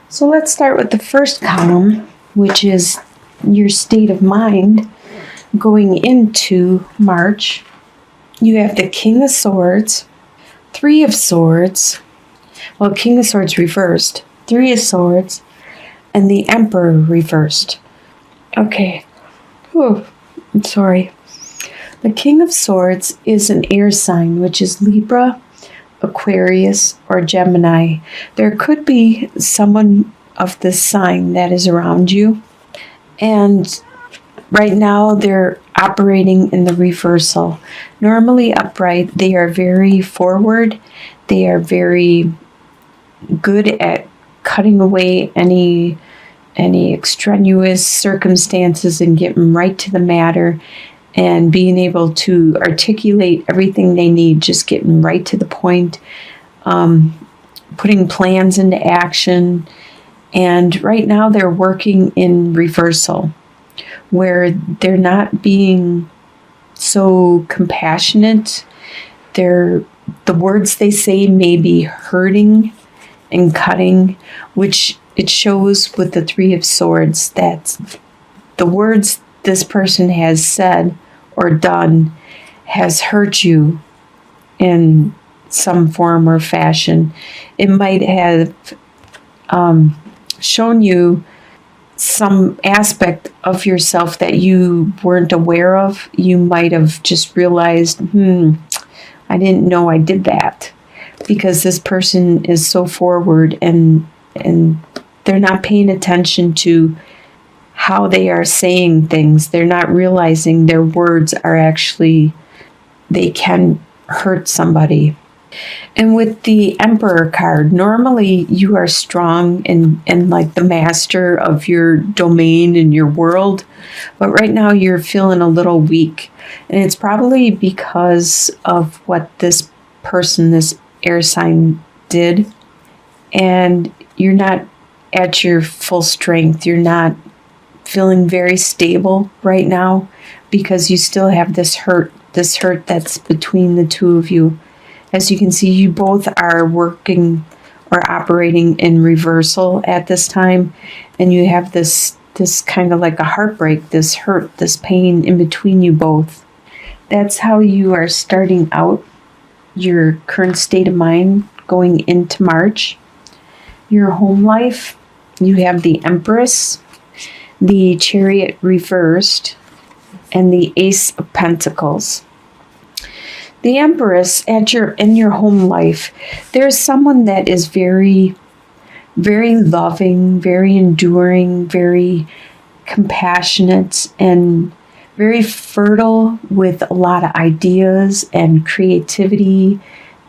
So let's start with the first column, which is your state of mind going into March. You have the King of Swords, Three of Swords, well, King of Swords reversed, Three of Swords, and the Emperor reversed. Okay. Oh, I'm sorry. The King of Swords is an air sign, which is Libra, Aquarius, or Gemini. There could be someone of this sign that is around you. And right now they're operating in the reversal. Normally upright, they are very forward. They are very good at cutting away any extraneous circumstances and getting right to the matter and being able to articulate everything they need, just getting right to the point, putting plans into action. And right now they're working in reversal, where they're not being so compassionate. The words they say may be hurting and cutting, which it shows with the Three of Swords that the words this person has said or done has hurt you in some form or fashion. It might have shown you some aspect of yourself that you weren't aware of. You might have just realized, I didn't know I did that, because this person is so forward and they're not paying attention to how they are saying things. They're not realizing their words are actually, they can hurt somebody. And with the Emperor card, normally you are strong and like the master of your domain and your world, but right now you're feeling a little weak. And it's probably because of what this person, this air sign, did. And you're not at your full strength. You're not feeling very stable right now because you still have this hurt that's between the two of you. As you can see, you both are working or operating in reversal at this time, and you have this kind of like a heartbreak, this hurt, this pain in between you both. That's how you are starting out your current state of mind going into March. Your home life, you have the Empress, the Chariot reversed, and the Ace of Pentacles. The Empress in your home life, there's someone that is very, very loving, very enduring, very compassionate, and very fertile with a lot of ideas and creativity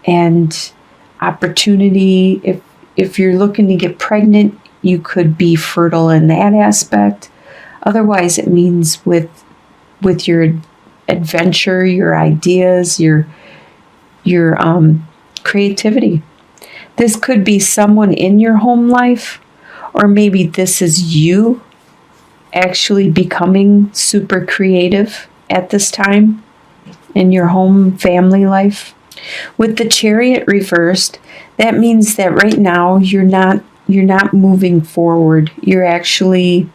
and opportunity. If you're looking to get pregnant, you could be fertile in that aspect. Otherwise, it means with your adventure, your ideas, your creativity. This could be someone in your home life, or maybe this is you actually becoming super creative at this time in your home family life. With the Chariot reversed, that means that right now you're not moving forward. You're actually,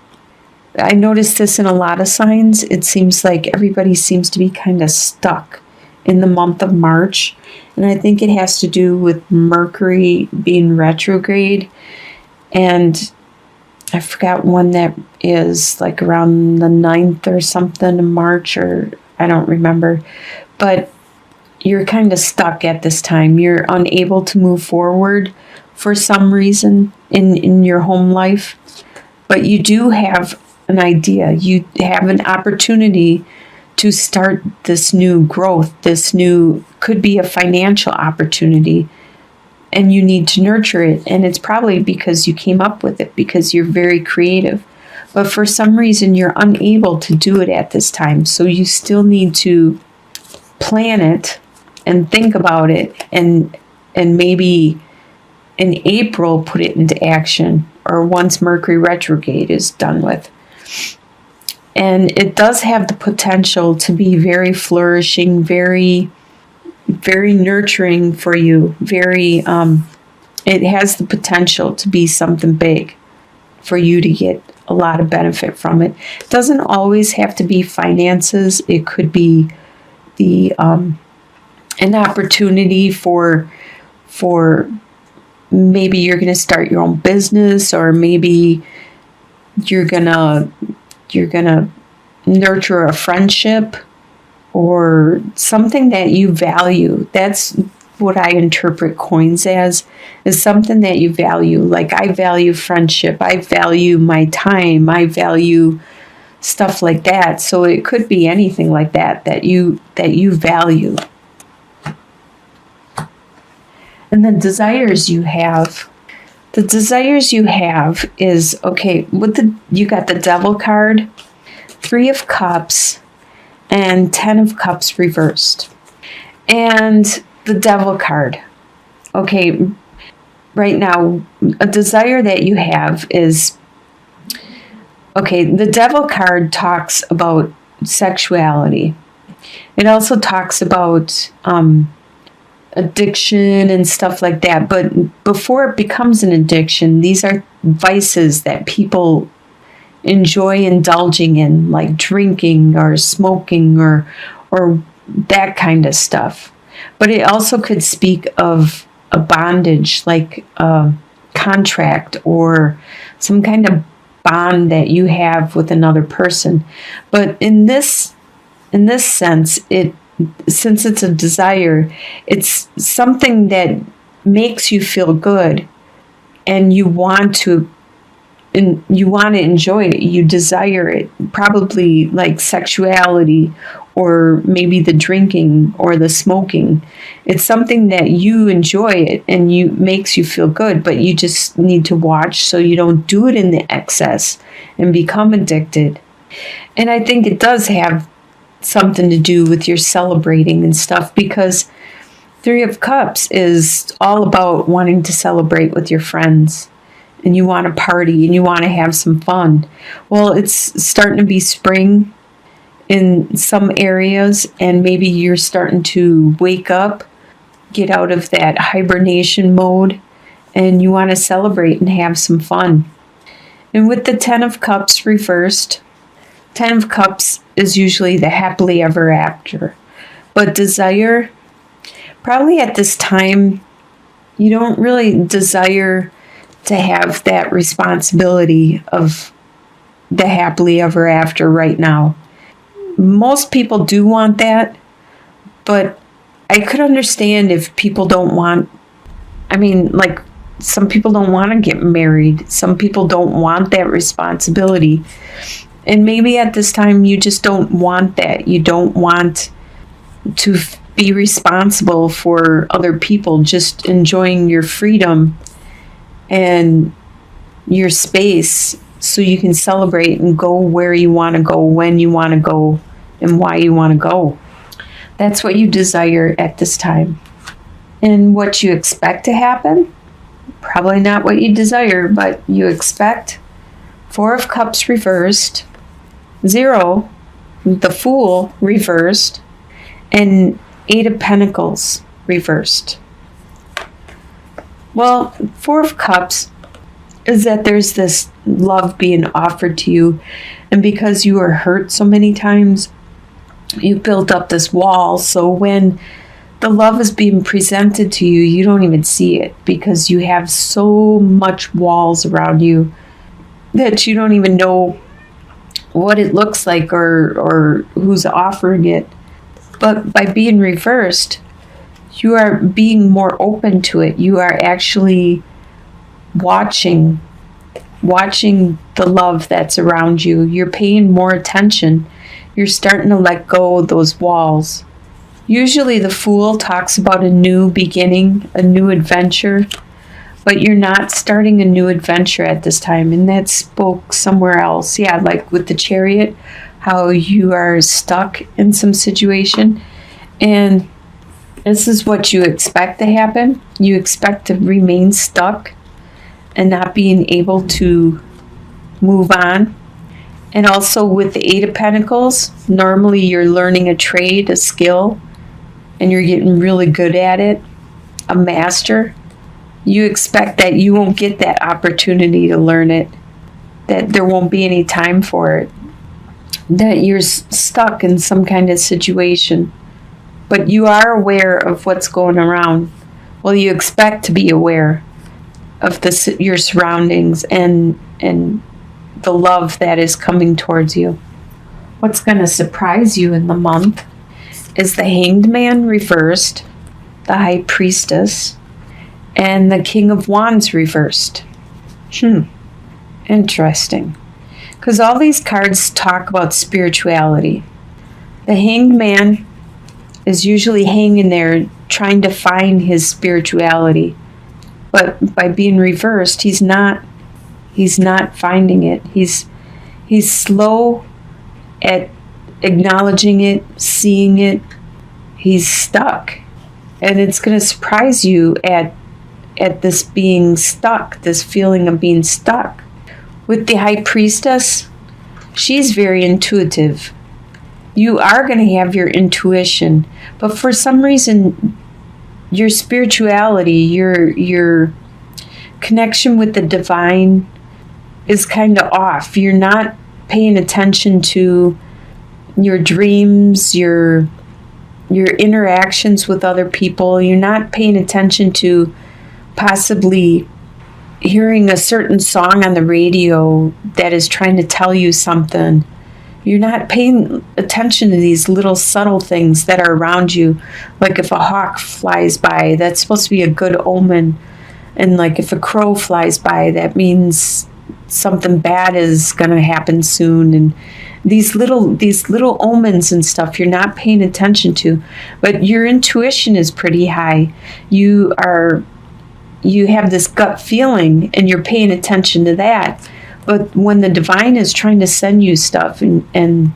I noticed this in a lot of signs. It seems like everybody seems to be kind of stuck in the month of March. And I think it has to do with Mercury being retrograde. And I forgot when that is, like around the 9th or something of March, or I don't remember. But you're kind of stuck at this time. You're unable to move forward for some reason in your home life. But you do have an idea. You have an opportunity to start this new growth. This new could be a financial opportunity, and you need to nurture it. And it's probably because you came up with it, because you're very creative. But for some reason, you're unable to do it at this time. So you still need to plan it and think about it, and maybe in April put it into action, or once Mercury retrograde is done with. And it does have the potential to be very flourishing, very, very nurturing for you, very It has the potential to be something big for you to get a lot of benefit from it. It doesn't always have to be finances. It could be the an opportunity for maybe you're going to start your own business, or maybe you're going to nurture a friendship or something that you value. That's what I interpret coins as, is something that you value. Like, I value friendship, I value my time, I value stuff like that. So it could be anything like that you value. And the desires you have. The desires you have is, okay, you got the Devil card, 3 of Cups, and 10 of Cups reversed. And the Devil card. Okay, right now, a desire that you have is, okay, the Devil card talks about sexuality. It also talks about addiction and stuff like that. But before it becomes an addiction, these are vices that people enjoy indulging in, like drinking or smoking or that kind of stuff. But it also could speak of a bondage, like a contract or some kind of bond that you have with another person. But in this sense, since it's a desire, it's something that makes you feel good, and you want to enjoy it. You desire it, probably like sexuality, or maybe the drinking or the smoking. It's something that you enjoy it and makes you feel good, but you just need to watch so you don't do it in the excess and become addicted. And I think it does have something to do with your celebrating and stuff, because 3 of Cups is all about wanting to celebrate with your friends, and you want to party and you want to have some fun. Well, it's starting to be spring in some areas, and maybe you're starting to wake up, get out of that hibernation mode, and you want to celebrate and have some fun. And with the 10 of Cups reversed, 10 of Cups is usually the happily ever after. But desire, probably at this time, you don't really desire to have that responsibility of the happily ever after right now. Most people do want that, but I could understand if people don't want, like, some people don't want to get married. Some people don't want that responsibility. And maybe at this time you just don't want that. You don't want to be responsible for other people, just enjoying your freedom and your space so you can celebrate and go where you want to go, when you want to go, and why you want to go. That's what you desire at this time. And what you expect to happen? Probably not what you desire, but you expect 4 of Cups reversed, 0, the Fool reversed, and 8 of Pentacles reversed. Well, 4 of Cups is that there's this love being offered to you, and because you were hurt so many times, you built up this wall. So when the love is being presented to you, you don't even see it, because you have so much walls around you that you don't even know what it looks like or who's offering it. But by being reversed, you are being more open to it. You are actually watching the love that's around you. You're paying more attention. You're starting to let go of those walls. Usually the Fool talks about a new beginning, a new adventure, but you're not starting a new adventure at this time, and that spoke somewhere else. Yeah, like with the Chariot, how you are stuck in some situation, and this is what you expect to happen. You expect to remain stuck and not being able to move on. And also with the 8 of Pentacles, normally you're learning a trade, a skill, and you're getting really good at it, a master. You expect that you won't get that opportunity to learn it, that there won't be any time for it, that you're stuck in some kind of situation. But you are aware of what's going around. Well, you expect to be aware of your surroundings and the love that is coming towards you. What's going to surprise you in the month is the Hanged Man reversed, the High Priestess, and the King of Wands reversed. Interesting. Because all these cards talk about spirituality. The Hanged Man is usually hanging there trying to find his spirituality. But by being reversed, he's not finding it. He's slow at acknowledging it, seeing it. He's stuck. And it's going to surprise you at this being stuck, this feeling of being stuck. With the High Priestess, she's very intuitive. You are going to have your intuition, but for some reason, your spirituality, your connection with the divine is kind of off. You're not paying attention to your dreams, your interactions with other people. You're not paying attention to possibly hearing a certain song on the radio that is trying to tell you something. You're not paying attention to these little subtle things that are around you. Like if a hawk flies by, that's supposed to be a good omen. And like if a crow flies by, that means something bad is going to happen soon. And these little omens and stuff you're not paying attention to. But your intuition is pretty high. You have this gut feeling and you're paying attention to that. But when the divine is trying to send you stuff and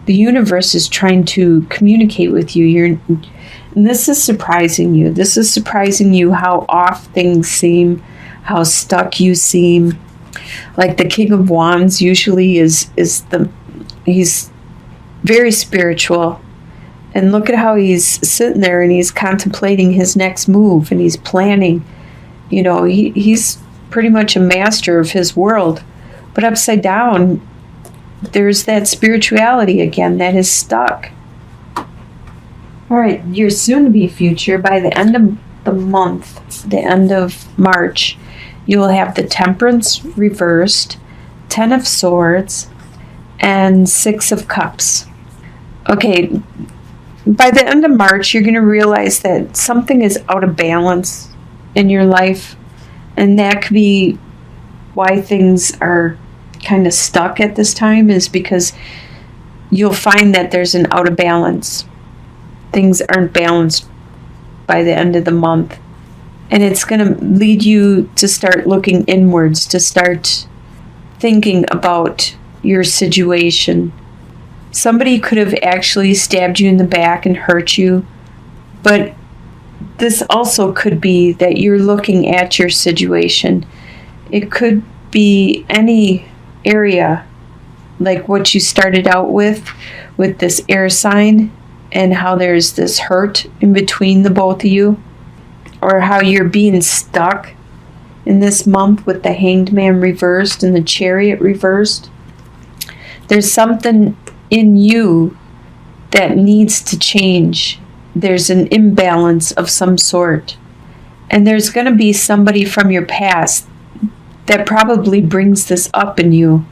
the universe is trying to communicate with you, and this is surprising you. This is surprising you how off things seem, how stuck you seem. Like the King of Wands usually he's very spiritual. And look at how he's sitting there and he's contemplating his next move and he's planning. You know, he's pretty much a master of his world. But upside down, there's that spirituality again that is stuck. All right, your soon-to-be future, by the end of the month, the end of March, you will have the Temperance reversed, 10 of Swords, and 6 of Cups. Okay, by the end of March, you're going to realize that something is out of balance in your life, and that could be why things are kind of stuck at this time, is because you'll find that there's an out of balance. Things aren't balanced by the end of the month. And it's going to lead you to start looking inwards, to start thinking about your situation. Somebody could have actually stabbed you in the back and hurt you, but this also could be that you're looking at your situation. It could be any area, like what you started out with this air sign, and how there's this hurt in between the both of you, or how you're being stuck in this month with the Hanged Man reversed and the Chariot reversed. There's something in you that needs to change. There's an imbalance of some sort. And there's going to be somebody from your past that probably brings this up in you,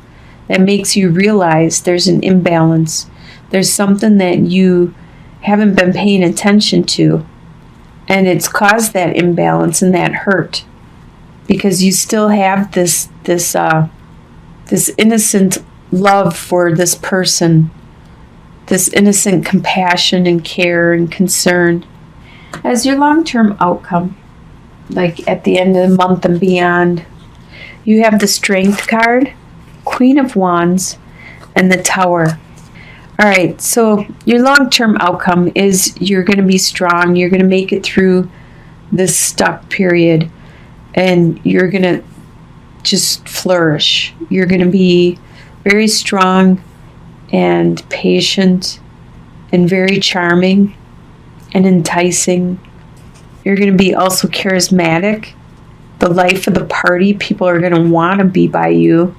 that makes you realize there's an imbalance. There's something that you haven't been paying attention to, and it's caused that imbalance and that hurt, because you still have this innocent love for this person, this innocent compassion and care and concern. As your long-term outcome, like at the end of the month and beyond, you have the Strength card, Queen of Wands, and the Tower. All right, so your long-term outcome is you're going to be strong. You're going to make it through this stuck period, and you're going to just flourish. You're going to be very strong and patient and very charming and enticing. You're going to be also charismatic the life of the party. People are going to want to be by you.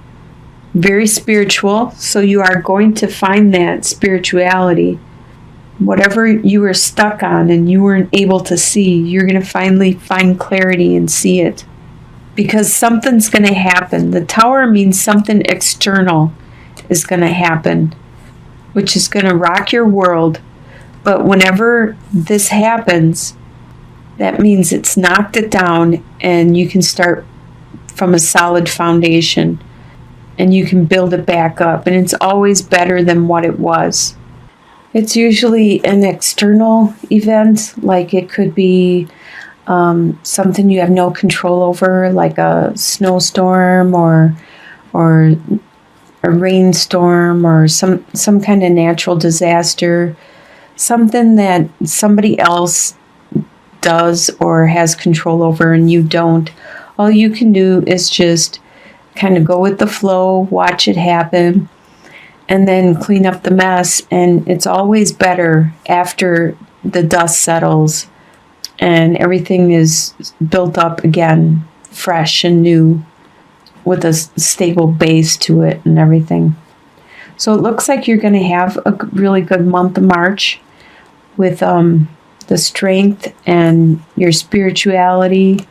Very spiritual, so you are going to find that spirituality. Whatever you were stuck on and you weren't able to see, you're going to finally find clarity and see it. Because something's going to happen. The Tower means something external is going to happen, which is going to rock your world. But whenever this happens, that means it's knocked it down and you can start from a solid foundation and you can build it back up. And it's always better than what it was. It's usually an external event, like it could be something you have no control over, like a snowstorm or a rainstorm or some kind of natural disaster, something that somebody else does or has control over and you don't. All you can do is just kind of go with the flow, watch it happen, and then clean up the mess. And it's always better after the dust settles and everything is built up again, fresh and new, with a stable base to it and everything. So it looks like you're going to have a really good month of March with the strength and your spirituality